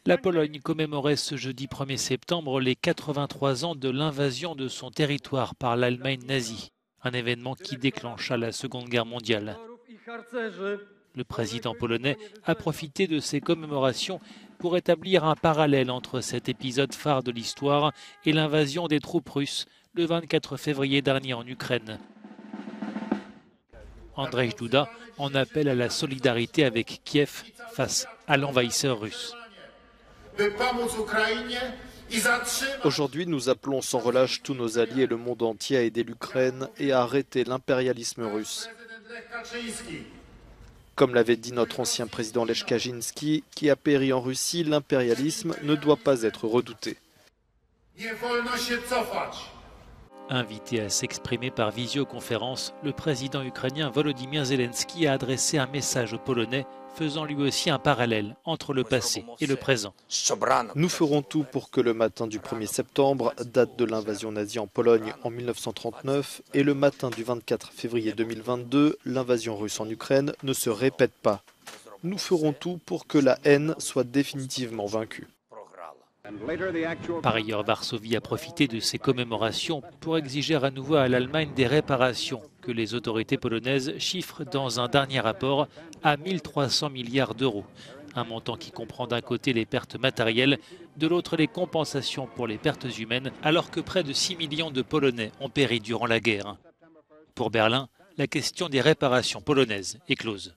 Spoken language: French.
La Pologne commémorait ce jeudi 1er septembre les 83 ans de l'invasion de son territoire par l'Allemagne nazie, un événement qui déclencha la Seconde Guerre mondiale. Le président polonais a profité de ces commémorations pour établir un parallèle entre cet épisode phare de l'histoire et l'invasion des troupes russes le 24 février dernier en Ukraine. Andrzej Duda en appelle à la solidarité avec Kiev face à l'envahisseur russe. Aujourd'hui, nous appelons sans relâche tous nos alliés et le monde entier à aider l'Ukraine et à arrêter l'impérialisme russe. Comme l'avait dit notre ancien président Lech Kaczynski, qui a péri en Russie, l'impérialisme ne doit pas être redouté. Invité à s'exprimer par visioconférence, le président ukrainien Volodymyr Zelensky a adressé un message aux Polonais, faisant lui aussi un parallèle entre le passé et le présent. Nous ferons tout pour que le matin du 1er septembre, date de l'invasion nazie en Pologne en 1939, et le matin du 24 février 2022, l'invasion russe en Ukraine, ne se répète pas. Nous ferons tout pour que la haine soit définitivement vaincue. Par ailleurs, Varsovie a profité de ces commémorations pour exiger à nouveau à l'Allemagne des réparations que les autorités polonaises chiffrent dans un dernier rapport à 1300 milliards d'euros. Un montant qui comprend d'un côté les pertes matérielles, de l'autre les compensations pour les pertes humaines, alors que près de 6 millions de Polonais ont péri durant la guerre. Pour Berlin, la question des réparations polonaises est close.